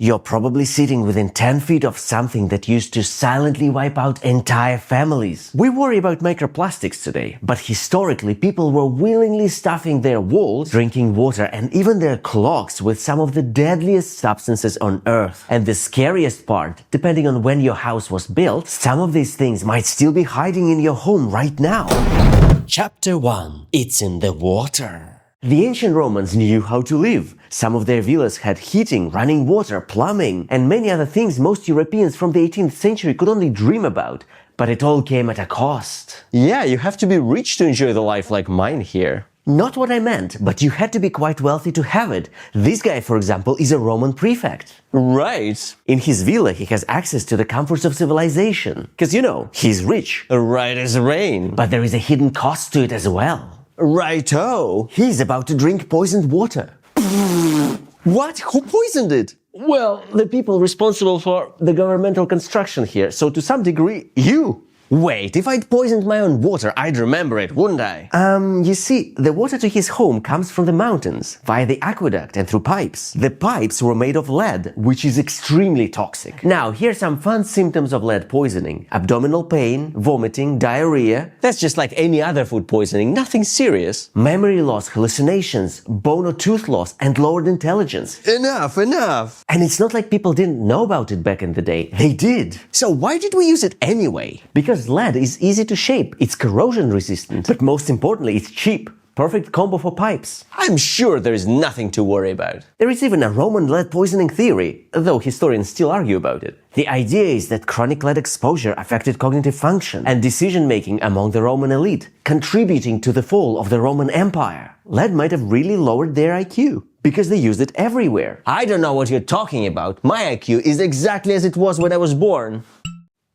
You're probably sitting within 10 feet of something that used to silently wipe out entire families. We worry about microplastics today, but historically people were willingly stuffing their walls, drinking water, and even their clocks with some of the deadliest substances on Earth. And the scariest part, depending on when your house was built, some of these things might still be hiding in your home right now. Chapter 1. It's in the water. The ancient Romans knew how to live. Some of their villas had heating, running water, plumbing, and many other things most Europeans from the 18th century could only dream about. But it all came at a cost. Yeah, you have to be rich to enjoy the life like mine here. Not what I meant, but you had to be quite wealthy to have it. This guy, for example, is a Roman prefect. Right. In his villa, he has access to the comforts of civilization. Because, you know, he's rich. Right as rain. But there is a hidden cost to it as well. Righto. He's about to drink poisoned water. What? Who poisoned it? Well, the people responsible for the governmental construction here, so to some degree, you. Wait, if I'd poisoned my own water, I'd remember it, wouldn't I? You see, the water to his home comes from the mountains, via the aqueduct and through pipes. The pipes were made of lead, which is extremely toxic. Now, here's some fun symptoms of lead poisoning. Abdominal pain, vomiting, diarrhea. That's just like any other food poisoning, nothing serious. Memory loss, hallucinations, bone or tooth loss, and lowered intelligence. Enough. And it's not like people didn't know about it back in the day. They did. So why did we use it anyway? Because lead is easy to shape, it's corrosion resistant, but most importantly, it's cheap. Perfect combo for pipes. I'm sure there is nothing to worry about. There is even a Roman lead poisoning theory, though historians still argue about it. The idea is that chronic lead exposure affected cognitive function and decision-making among the Roman elite, contributing to the fall of the Roman Empire. Lead might have really lowered their IQ, because they used it everywhere. I don't know what you're talking about. My IQ is exactly as it was when I was born.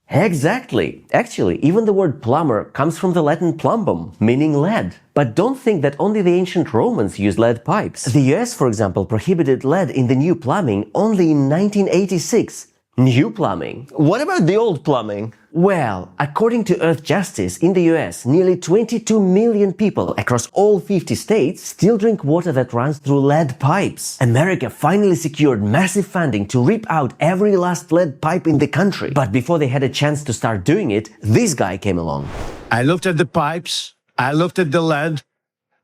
Exactly. Actually, even the word plumber comes from the Latin plumbum, meaning lead. But don't think that only the ancient Romans used lead pipes. The US, for example, prohibited lead in the new plumbing only in 1986. New plumbing. What about the old plumbing? Well, according to Earth Justice, in the US, nearly 22 million people across all 50 states still drink water that runs through lead pipes. America finally secured massive funding to rip out every last lead pipe in the country. But before they had a chance to start doing it, this guy came along. I looked at the pipes, I looked at the lead.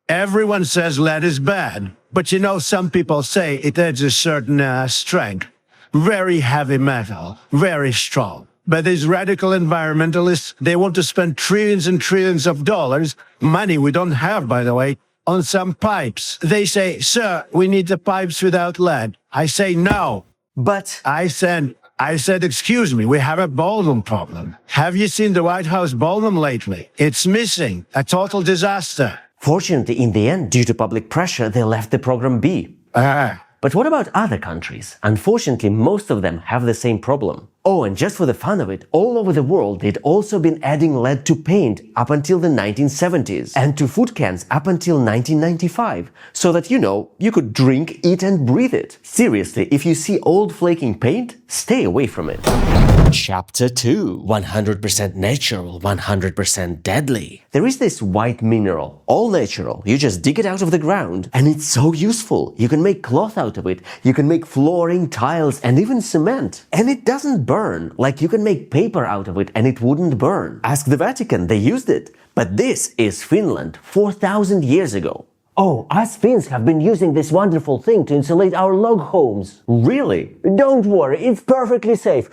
Everyone says lead is bad. But you know, some people say it adds a certain strength. Very heavy metal, very strong. But these radical environmentalists, they want to spend trillions and trillions of dollars, money we don't have, by the way, on some pipes. They say, sir, we need the pipes without lead. I say no. But I said, excuse me, we have a ballroom problem. Have you seen the White House ballroom lately? It's missing. A total disaster. fortunately, in the end, due to public pressure, they left the program be. But what about other countries? Unfortunately, most of them have the same problem. Oh, and just for the fun of it, all over the world they'd also been adding lead to paint up until the 1970s and to food cans up until 1995, so that, you know, you could drink, eat and breathe it. Seriously, if you see old flaking paint, stay away from it. Chapter 2. 100% natural, 100% deadly. There is this white mineral, all natural. You just dig it out of the ground, and it's so useful. You can make cloth out of it, you can make flooring, tiles, and even cement. And it doesn't burn, like you can make paper out of it and it wouldn't burn. Ask the Vatican, they used it. But this is Finland, 4,000 years ago. Oh, us Finns have been using this wonderful thing to insulate our log homes. Really? Don't worry, it's perfectly safe.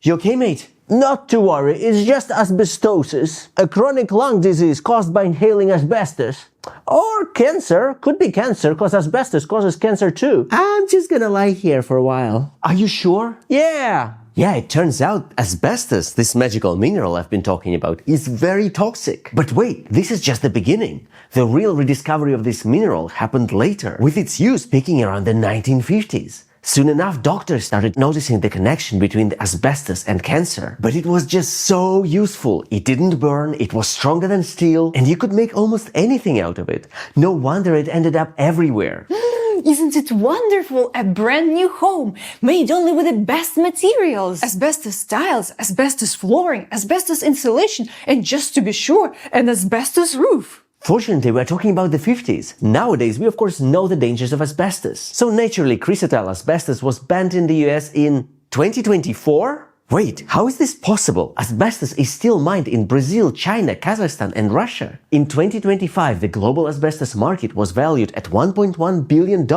You okay, mate? Not to worry, it's just asbestosis, a chronic lung disease caused by inhaling asbestos. Or cancer, could be cancer, because asbestos causes cancer too. I'm just gonna lie here for a while. Are you sure? Yeah. Yeah, it turns out asbestos, this magical mineral I've been talking about, is very toxic. But wait, this is just the beginning. The real rediscovery of this mineral happened later, with its use peaking around the 1950s. Soon enough, doctors started noticing the connection between the asbestos and cancer. But it was just so useful. It didn't burn, it was stronger than steel, and you could make almost anything out of it. No wonder it ended up everywhere. Isn't it wonderful? A brand new home, made only with the best materials. Asbestos tiles, asbestos flooring, asbestos insulation, and just to be sure, an asbestos roof. Fortunately, we're talking about the 50s. Nowadays, we of course know the dangers of asbestos. So naturally, chrysotile asbestos was banned in the US in 2024? Wait, how is this possible? Asbestos is still mined in Brazil, China, Kazakhstan and Russia. In 2025, the global asbestos market was valued at $1.1 billion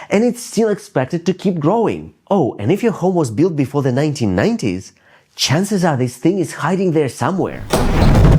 and it's still expected to keep growing. Oh, and if your home was built before the 1990s, chances are this thing is hiding there somewhere.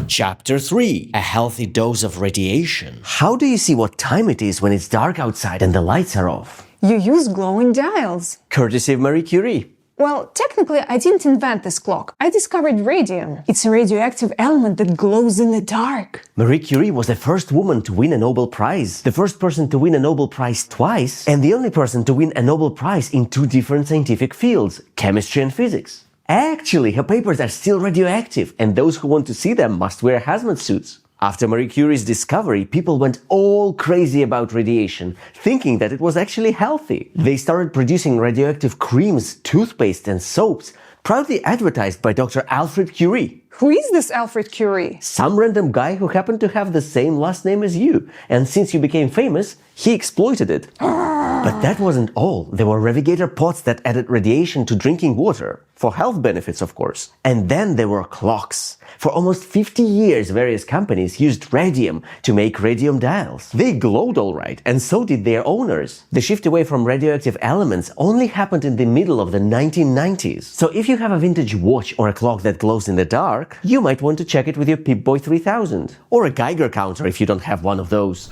Chapter 3. A healthy dose of radiation. How do you see what time it is when it's dark outside and the lights are off? You use glowing dials. Courtesy of Marie Curie. Well, technically, I didn't invent this clock. I discovered radium. It's a radioactive element that glows in the dark. Marie Curie was the first woman to win a Nobel Prize, the first person to win a Nobel Prize twice, and the only person to win a Nobel Prize in two different scientific fields, chemistry and physics. Actually, her papers are still radioactive, and those who want to see them must wear hazmat suits. After Marie Curie's discovery, people went all crazy about radiation, thinking that it was actually healthy. They started producing radioactive creams, toothpaste and soaps, proudly advertised by Dr. Alfred Curie. Who is this Alfred Curie? Some random guy who happened to have the same last name as you, and since you became famous, he exploited it. But that wasn't all. There were Revigator pots that added radiation to drinking water. For health benefits, of course. And then there were clocks. For almost 50 years, various companies used radium to make radium dials. They glowed all right, and so did their owners. The shift away from radioactive elements only happened in the middle of the 1990s. So if you have a vintage watch or a clock that glows in the dark, you might want to check it with your Pip-Boy 3000. Or a Geiger counter if you don't have one of those.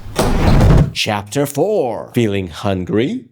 Chapter 4. Feeling hungry?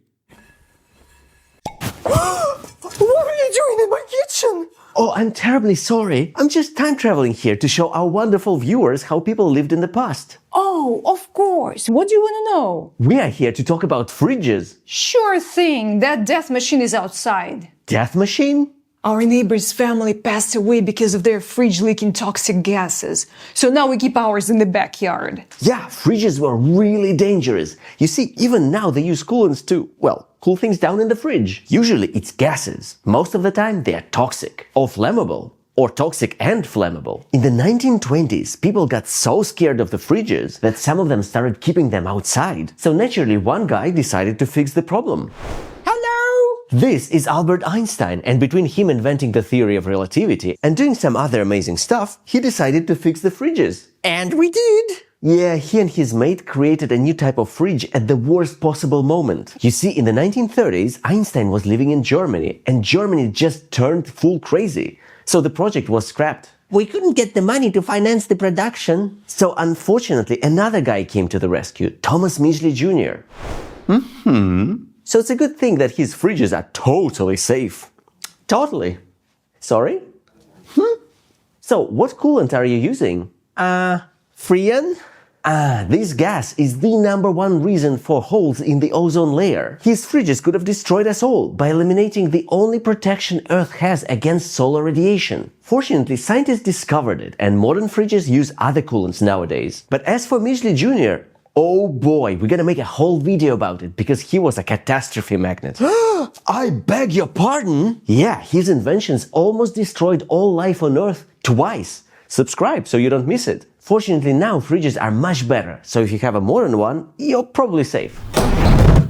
What are you doing in my kitchen? Oh, I'm terribly sorry. I'm just time traveling here to show our wonderful viewers how people lived in the past. Oh, of course. What do you want to know? We are here to talk about fridges. Sure thing. That death machine is outside. Death machine? Our neighbor's family passed away because of their fridge leaking toxic gases. So now we keep ours in the backyard. Yeah, fridges were really dangerous. You see, even now they use coolants to, well, cool things down in the fridge. Usually it's gases. Most of the time they are toxic or flammable. Or toxic and flammable. In the 1920s, people got so scared of the fridges that some of them started keeping them outside. So naturally, one guy decided to fix the problem. This is Albert Einstein, and between him inventing the theory of relativity and doing some other amazing stuff, he decided to fix the fridges. And we did! Yeah, he and his mate created a new type of fridge at the worst possible moment. You see, in the 1930s, Einstein was living in Germany, and Germany just turned full crazy. So the project was scrapped. We couldn't get the money to finance the production. So unfortunately, another guy came to the rescue, Thomas Midgley Jr. So it's a good thing that his fridges are totally safe. Totally. Sorry? So what coolant are you using? Freon? This gas is the #1 reason for holes in the ozone layer. His fridges could have destroyed us all by eliminating the only protection Earth has against solar radiation. Fortunately, scientists discovered it, and modern fridges use other coolants nowadays. But as for Midgley Jr., oh boy, we're gonna make a whole video about it because he was a catastrophe magnet. I beg your pardon? Yeah, his inventions almost destroyed all life on Earth twice. Subscribe so you don't miss it. Fortunately, now fridges are much better, so if you have a modern one, you're probably safe.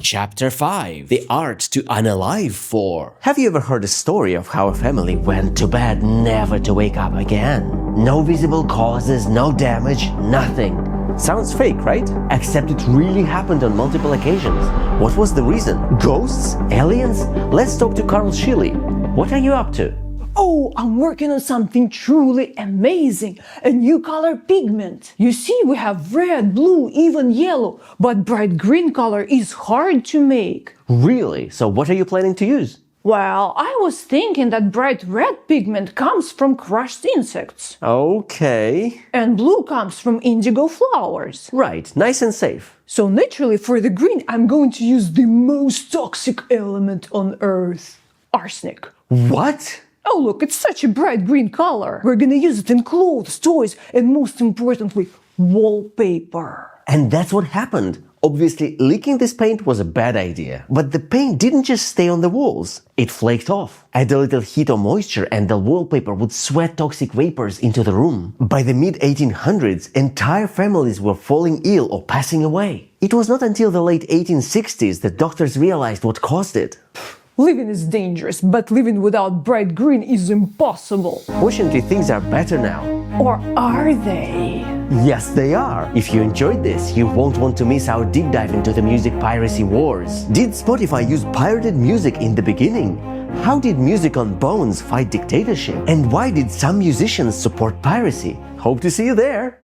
Chapter 5. The art to unalive for. Have you ever heard a story of how a family went to bed never to wake up again? No visible causes, no damage, nothing. Sounds fake, right? Except it really happened on multiple occasions. What was the reason? Ghosts? Aliens? Let's talk to Carl Schilly. What are you up to? Oh, I'm working on something truly amazing, a new color pigment. You see, we have red, blue, even yellow, but bright green color is hard to make. Really? So what are you planning to use? Well, I was thinking that bright red pigment comes from crushed insects. Okay. And blue comes from indigo flowers. Right, nice and safe. So naturally, for the green, I'm going to use the most toxic element on Earth, arsenic. What? Oh, look, it's such a bright green color. We're gonna use it in clothes, toys, and most importantly, wallpaper. And that's what happened. Obviously, leaking this paint was a bad idea. But the paint didn't just stay on the walls. It flaked off. Add a little heat or moisture and the wallpaper would sweat toxic vapors into the room. By the mid-1800s, entire families were falling ill or passing away. It was not until the late 1860s that doctors realized what caused it. Living is dangerous, but living without bright green is impossible. Fortunately, things are better now. Or are they? Yes, they are. If you enjoyed this, you won't want to miss our deep dive into the music piracy wars. Did Spotify use pirated music in the beginning? How did Music on Bones fight dictatorship? And why did some musicians support piracy? Hope to see you there!